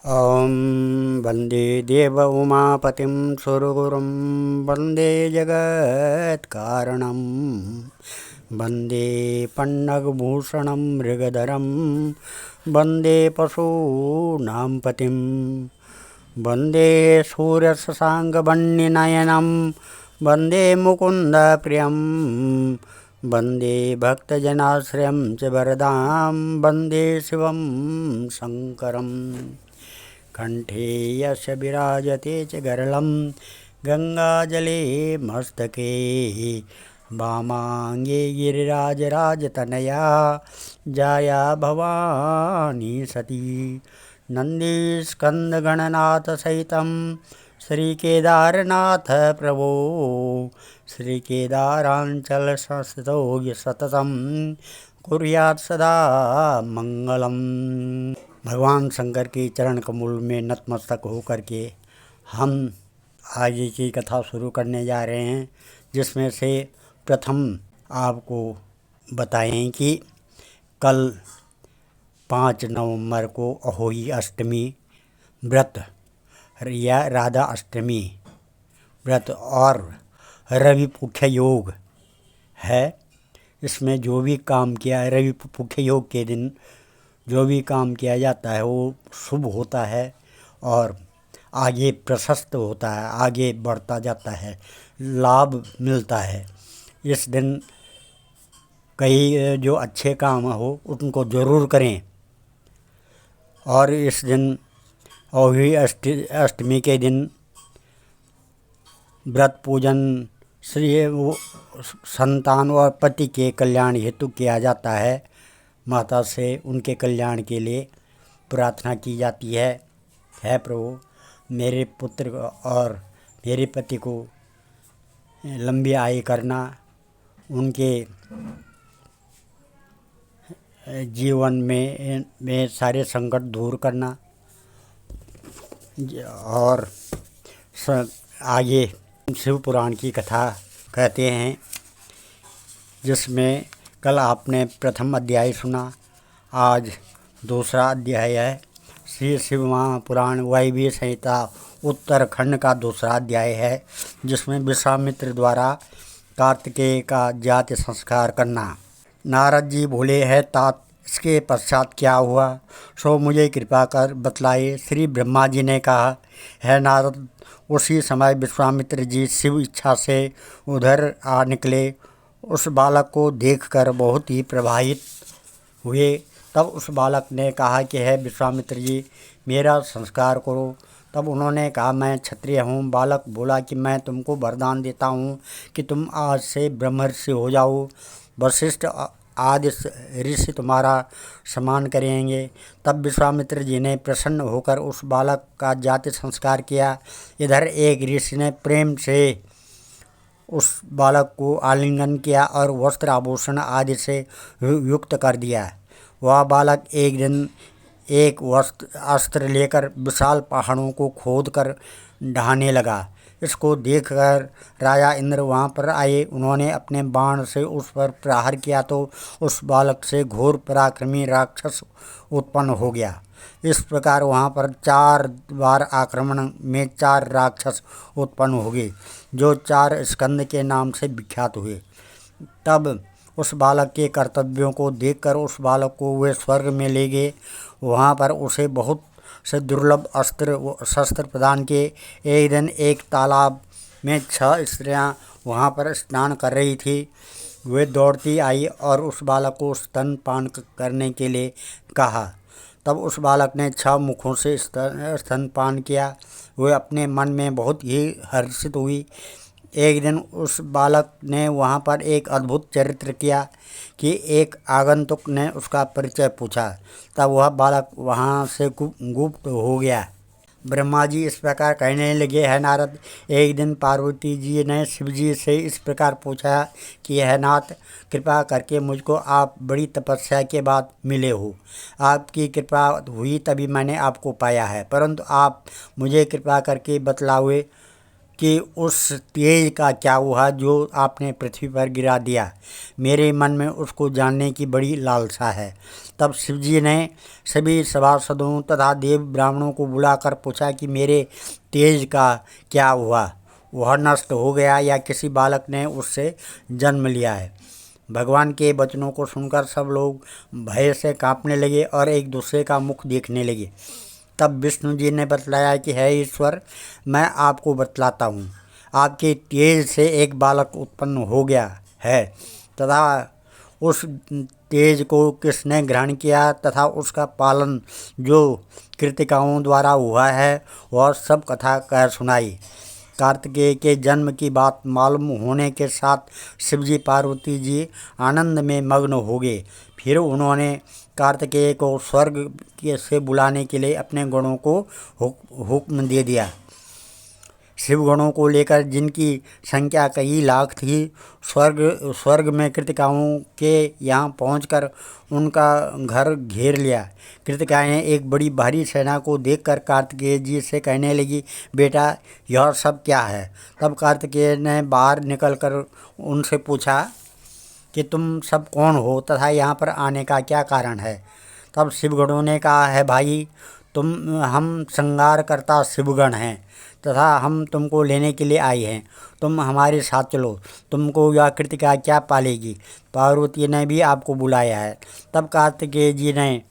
ॐ वन्दे देव उमापतिं सुरगुरुं वन्दे जगत्कारणं वन्दे पन्नगभूषणं मृगधरं वन्दे पशूनां पतिं वन्दे सूर्यशशाङ्कवह्निनयनं वन्दे मुकुन्दप्रियं वन्दे भक्तजनाश्रयं च वरदां वन्दे शिवं शङ्करम् कंठे यस्य विराजते च गरलं गंगाजले मस्तके वामांगे गिरिराजराजतनया जाया भवानी सती नंदीस्कंदगणनाथ सहितं श्रीकेदारनाथ प्रभो श्रीकेदारांचल संस्थितो सततं कुर्यात् सदा मंगलम्। भगवान शंकर के चरण कमल में नतमस्तक होकर के हम आगे की कथा शुरू करने जा रहे हैं, जिसमें से प्रथम आपको बताएं कि कल 5 नवंबर को अहोई अष्टमी व्रत या राधा अष्टमी व्रत और रवि पुख्य योग है। इसमें जो भी काम किया, रवि पुख्य योग के दिन जो भी काम किया जाता है वो शुभ होता है और आगे प्रशस्त होता है, आगे बढ़ता जाता है, लाभ मिलता है। इस दिन कई जो अच्छे काम हो उनको ज़रूर करें। और इस दिन अहोई अष्टमी के दिन व्रत पूजन श्री संतान और पति के कल्याण हेतु किया जाता है। माता से उनके कल्याण के लिए प्रार्थना की जाती है, हे प्रभु मेरे पुत्र और मेरे पति को लंबी आयु करना, उनके जीवन में सारे संकट दूर करना। और आगे शिव पुराण की कथा कहते हैं, जिसमें कल आपने प्रथम अध्याय सुना, आज दूसरा अध्याय है। श्री शिव महापुराण वायव्य संहिता उत्तरखंड का दूसरा अध्याय है, जिसमें विश्वामित्र द्वारा कार्तिकेय का जाति संस्कार करना। नारद जी बोले, है तात इसके पश्चात क्या हुआ, सो मुझे कृपा कर बतलाए। श्री ब्रह्मा जी ने कहा, है नारद उसी समय विश्वामित्र जी शिव इच्छा से उधर आ निकले। उस बालक को देखकर बहुत ही प्रभावित हुए। तब उस बालक ने कहा कि है विश्वामित्र जी मेरा संस्कार करो। तब उन्होंने कहा, मैं क्षत्रिय हूँ। बालक बोला कि मैं तुमको वरदान देता हूँ कि तुम आज से ब्रह्मर्षि हो जाओ। वशिष्ठ आदि ऋषि तुम्हारा सम्मान करेंगे। तब विश्वामित्र जी ने प्रसन्न होकर उस बालक का जाति संस्कार किया। इधर एक ऋषि ने प्रेम से उस बालक को आलिंगन किया और वस्त्र आभूषण आदि से युक्त कर दिया। वह बालक एक दिन एक अस्त्र लेकर विशाल पहाड़ों को खोदकर ढहाने लगा। इसको देखकर राजा इंद्र वहाँ पर आए। उन्होंने अपने बाण से उस पर प्रहार किया तो उस बालक से घोर पराक्रमी राक्षस उत्पन्न हो गया। इस प्रकार वहाँ पर 4 बार आक्रमण में 4 राक्षस उत्पन्न हो गए, जो 4 स्कंद के नाम से विख्यात हुए। तब उस बालक के कर्तव्यों को देखकर उस बालक को वे स्वर्ग में ले गए। वहाँ पर उसे बहुत से दुर्लभ अस्त्र शस्त्र प्रदान किए। एक दिन एक तालाब में 6 स्त्रियाँ वहाँ पर स्नान कर रही थी। वे दौड़ती आई और उस बालक को स्तनपान करने के लिए कहा। तब उस बालक ने 6 मुखों से स्तनपान किया। वे अपने मन में बहुत ही हर्षित हुई। एक दिन उस बालक ने वहाँ पर एक अद्भुत चरित्र किया कि एक आगंतुक ने उसका परिचय पूछा। तब वह बालक वहाँ से गुप्त हो गया। ब्रह्मा जी इस प्रकार कहने लगे, है नारद एक दिन पार्वती जी ने शिव जी से इस प्रकार पूछा कि है नाथ कृपा करके मुझको आप बड़ी तपस्या के बाद मिले हो। आपकी कृपा हुई तभी मैंने आपको पाया है, परंतु आप मुझे कृपा करके बतलाओ कि उस तेज का क्या हुआ जो आपने पृथ्वी पर गिरा दिया। मेरे मन में उसको जानने की बड़ी लालसा है। तब शिवजी ने सभी सभासदों तथा देव ब्राह्मणों को बुलाकर पूछा कि मेरे तेज का क्या हुआ, वह नष्ट हो गया या किसी बालक ने उससे जन्म लिया है। भगवान के वचनों को सुनकर सब लोग भय से कांपने लगे और एक दूसरे का मुख देखने लगे। तब विष्णु जी ने बतलाया कि है ईश्वर, मैं आपको बतलाता हूँ। आपके तेज से एक बालक उत्पन्न हो गया है तथा उस तेज को किसने ग्रहण किया तथा उसका पालन जो कृतिकाओं द्वारा हुआ है वह सब कथा कह सुनाई। कार्तिकेय के जन्म की बात मालूम होने के साथ शिवजी पार्वती जी आनंद में मग्न हो गए। फिर उन्होंने कार्तिकेय को स्वर्ग से बुलाने के लिए अपने गणों को हुक्म दे दिया। शिवगणों को लेकर, जिनकी संख्या कई लाख थी, स्वर्ग में कृतिकाओं के यहाँ पहुंचकर उनका घर घेर लिया। कृतिकाएँ एक बड़ी भारी सेना को देखकर कार्तिकेय जी से कहने लगी, बेटा यह सब क्या है। तब कार्तिकेय ने बाहर निकलकर उनसे पूछा कि तुम सब कौन हो तथा यहाँ पर आने का क्या कारण है। तब शिवगणों ने कहा, है भाई, हम संहारकर्ता शिवगण हैं तथा हम तुमको लेने के लिए आए हैं। तुम हमारे साथ चलो, तुमको यह कृतिका क्या पालेगी। पार्वती ने भी आपको बुलाया है। तब कार्तिकेय जी ने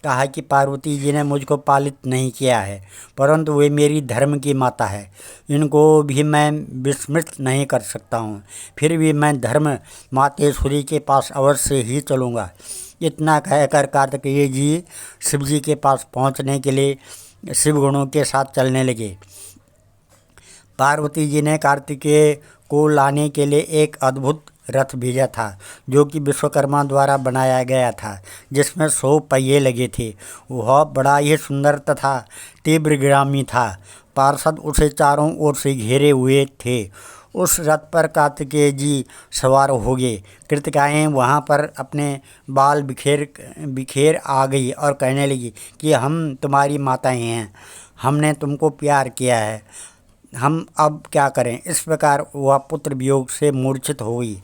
कहा कि पार्वती जी ने मुझको पालित नहीं किया है, परंतु वे मेरी धर्म की माता है, इनको भी मैं विस्मृत नहीं कर सकता हूँ। फिर भी मैं धर्म मातेश्वरी के पास अवश्य ही चलूँगा। इतना कहकर कार्तिकेय जी शिवजी के पास पहुँचने के लिए शिवगणों के साथ चलने लगे। पार्वती जी ने कार्तिकेय को लाने के लिए एक अद्भुत रथ भेजा था जो कि विश्वकर्मा द्वारा बनाया गया था, जिसमें 100 पहिए लगे थे। वह बड़ा ही सुंदर तथा तीव्रगामी था। पार्षद उसे चारों ओर से घेरे हुए थे। उस रथ पर कार्तिकेय जी सवार हो गए। कृतिकाएँ वहाँ पर अपने बाल बिखेर आ गई और कहने लगी कि हम तुम्हारी माताएं हैं, हमने तुमको प्यार किया है, हम अब क्या करें। इस प्रकार वह पुत्र वियोग से मूर्छित हो गई।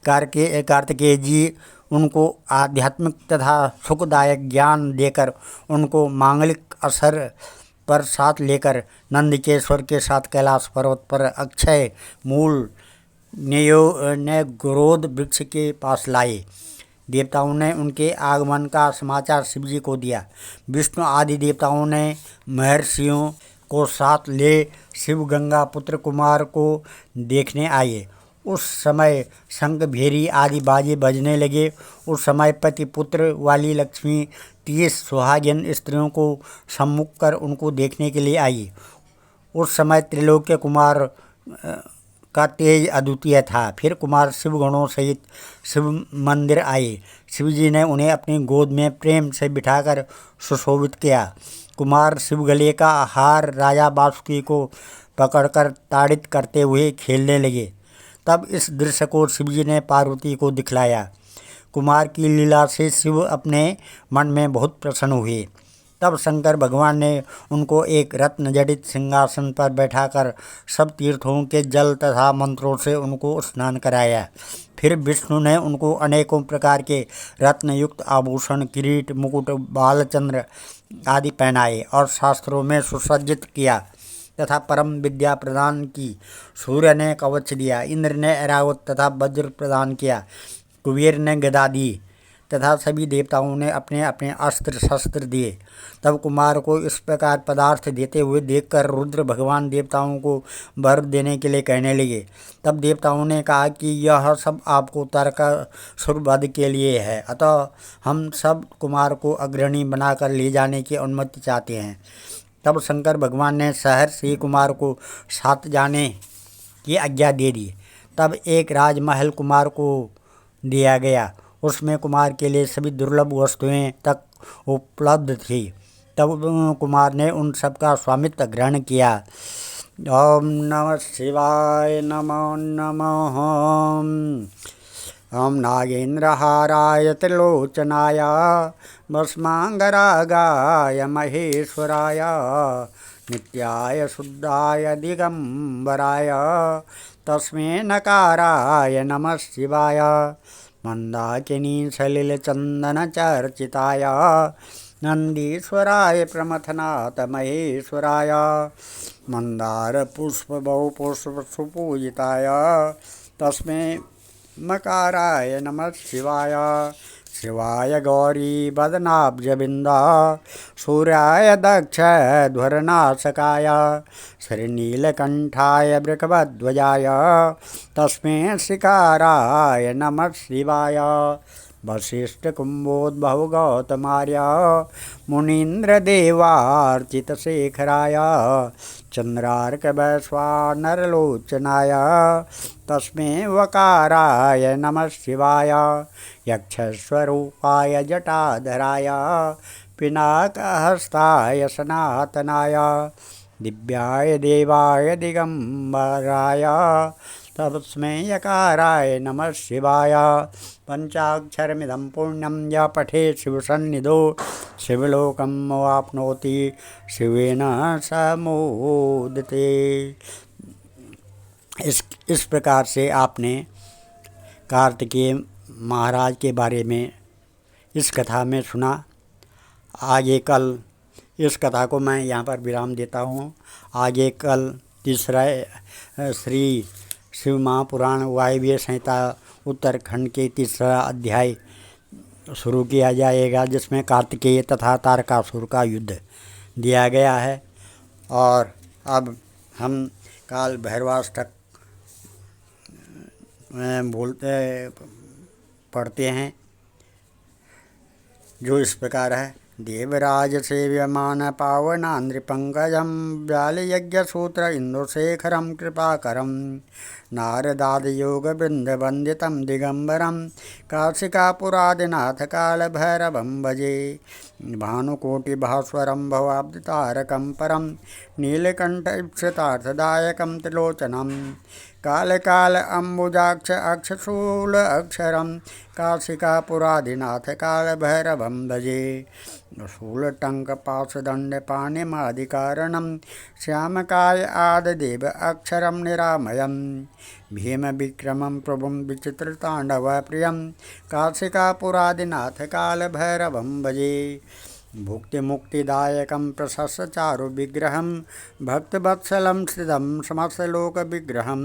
कार्तिकेय जी उनको आध्यात्मिक तथा सुखदायक ज्ञान देकर उनको मांगलिक असर पर साथ लेकर नंदकेश्वर के साथ कैलाश पर्वत पर अक्षय मूल ने गोरोद वृक्ष के पास लाए। देवताओं ने उनके आगमन का समाचार शिवजी को दिया। विष्णु आदि देवताओं ने महर्षियों को साथ ले शिव गंगा पुत्र कुमार को देखने आए। उस समय शंख भेरी आदि बाजे बजने लगे। उस समय पति पुत्र वाली लक्ष्मी 30 सुहागिन स्त्रियों को सम्मुख कर उनको देखने के लिए आई। उस समय त्रिलोक्य कुमार का तेज अद्वितीय था। फिर कुमार शिवगणों सहित शिव मंदिर आए। शिवजी ने उन्हें अपनी गोद में प्रेम से बिठाकर सुशोभित किया। कुमार शिवगले का हार राजा वासुकी को पकड़कर ताड़ित करते हुए खेलने लगे। तब इस दृश्य को शिवजी ने पार्वती को दिखलाया। कुमार की लीला से शिव अपने मन में बहुत प्रसन्न हुए। तब शंकर भगवान ने उनको एक रत्न जड़ित सिंहासन पर बैठाकर सब तीर्थों के जल तथा मंत्रों से उनको स्नान कराया। फिर विष्णु ने उनको अनेकों प्रकार के रत्नयुक्त आभूषण, किरीट, मुकुट, बालचंद्र आदि पहनाए और शास्त्रों में सुसज्जित किया तथा परम विद्या प्रदान की। सूर्य ने कवच दिया, इंद्र ने ऐरावत तथा वज्र प्रदान किया, कुबेर ने गदा दी तथा सभी देवताओं ने अपने अपने अस्त्र शस्त्र दिए। तब कुमार को इस प्रकार पदार्थ देते हुए देखकर रुद्र भगवान देवताओं को वर देने के लिए कहने लगे। तब देवताओं ने कहा कि यह सब आपको तारकासुर वध के लिए है, अतः हम सब कुमार को अग्रणी बनाकर ले जाने की अनुमति चाहते हैं। तब शंकर भगवान ने शहर से कुमार को साथ जाने की आज्ञा दे दी। तब एक राजमहल कुमार को दिया गया। उसमें कुमार के लिए सभी दुर्लभ वस्तुएं तक उपलब्ध थी। तब कुमार ने उन सब का स्वामित्व ग्रहण किया। ओम नमः शिवाय नमो नमः। ओम नागेंद्रहाराय त्रिलोचनाय भस्मांगरागाय महेश्वराय नित्याय शुद्धाय दिगंबराय तस्मै नकाराय नमः शिवाय मंदाकिनी सलिल चंदन चर्चिताय नंदीश्वराय प्रमथनाथ महेश्वराय मंदार पुष्प बहु पुष्प सुपूजिताय तस्मै मकाराय नमः शिवाय शिवाय गौरी बदनाब्जबिंदा सूर्याय दक्ष ध्वरनाशकाय श्रीनीलकंठाय वृषभध्वजाय तस्मै शिकाराय नमः शिवाय वशिष्ठ कुंभोद्भव गौतमार्य मुनीन्द्र देवार्चित शेखराय चंद्रार्क वैश्वानरलोचनाय तस्मै वकाराय नमः शिवाय यक्षस्वरूपाय जटाधराय पिनाकहस्ताय सनातनाय दिव्याय देवाय दिगंबराय तस्मै यकाराय नमः शिवाय पंचाक्षरमिदं पुण्यं य पठेत् शिवसन्निधौ शिवलोकं वाप्नोति शिवेन समुदिते। इस प्रकार से आपने कार्तिकेय महाराज के बारे में इस कथा में सुना। आगे कल इस कथा को मैं यहाँ पर विराम देता हूँ। आगे कल तीसरा श्री शिव महापुराण वायव्य संहिता उत्तरखंड के तीसरा अध्याय शुरू किया जाएगा, जिसमें कार्तिकेय तथा तारकासुर का युद्ध दिया गया है। और अब हम काल भैरवाष्टक पढ़ते हैं, जो इस प्रकार है। देवराज सेव्यमान पावनान्द्रिपंकजं व्यालयज्ञसूत्र इंदुशेखरं कृपाकरं नारदादियोगवृन्दवन्दितं दिगंबरं काशिकापुरादिनाथ कालभैरवं भजे भानुकोटिभास्वरं भवाब्धितारकं परं नीलकण्ठईप्सितार्थदायकं त्रिलोचनं कालकाल अम्बुजाक्ष अक्षशूल अक्षरं काशिकापुरादिनाथ कालभैरवं भजे शूलटङ्कपाशदण्डपाणिमादिकारणं श्यामकाय आदिदेव अक्षरं निरामयं भीमविक्रमं प्रभुं विचित्रताण्डवप्रियं काशिकापुरादिनाथ कालभैरवं भजे भुक्तिमुक्तिदायकं प्रशस्तचारुविग्रहं भक्तवत्सलं स्थितं समस्तलोकविग्रहं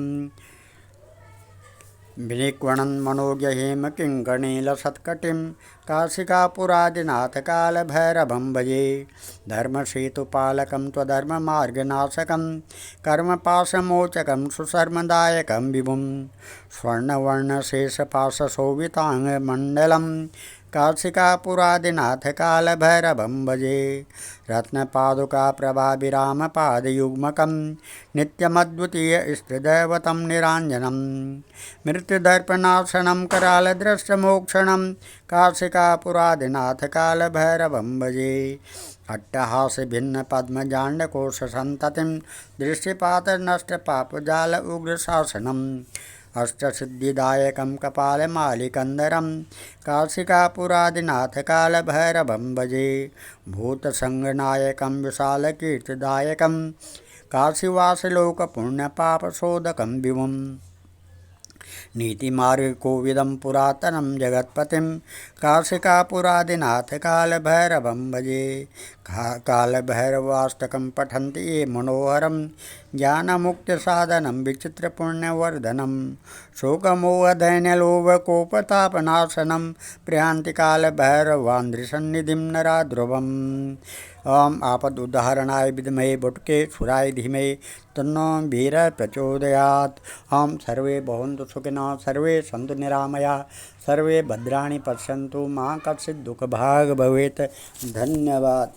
विनिक्वणन् मनोज्ञहेम किङ्कणीलसत्कटिं काशिकापुरादिनाथ कालभैरवं भजे धर्मसेतुपालकं त्वधर्ममार्गनाशकं कर्मपाशमोचकं सुशर्मदायकं विभुं स्वर्णवर्णशेषपाशशोभिताङ्गमण्डलं काशिकापुरादिनाथ कालभैरवं भजे रत्नपादुकाप्रभाभिरामपादयुग्मकं नित्यमद्वितीय इष्टदैवतं निराञ्जनं मृत्युदर्पनाशनं करालदृष्टमोक्षणं काशिकापुरादिनाथ कालभैरवं भजे अट्टहासभिन्नपद्मजाण्डकोशसन्ततिं दृष्टिपातनष्टपापजाल उग्रशासनम् अष्टसिद्धिदायकं कपालमालिकन्दरं काशिकापुरादिनाथ कालभैरवं भजे भूतसङ्गनायकं विशालकीर्तिदायकं काशीवासलोकपुण्यपापशोधकं विभुं नीतिमार्गकोविदं पुरातनं जगत्पतिं काशिकापुरादिनाथ कालभैरवं भजे कालभैरवाष्टकं पठन्ति ये मनोहरं ज्ञानमुक्तिसाधनं विचित्रपुण्यवर्धनं शोकमोहदैन्यलोभकोपतापनाशनं प्रयान्ति कालभैरवान्द्रिसन्निधिं नराध्रुवम् ओम आपदुद्धारणाय विद्महे वटुकेश्वराय धीमहि तन्नो वीरः प्रचोदयात्। ओम सर्वे भवन्तु सुखिनः, सर्वे सन्तु निरामयाः, सर्वे भद्राणि पश्यन्तु, मा कश्चित् दुःखभाग् भवेत्। धन्यवाद।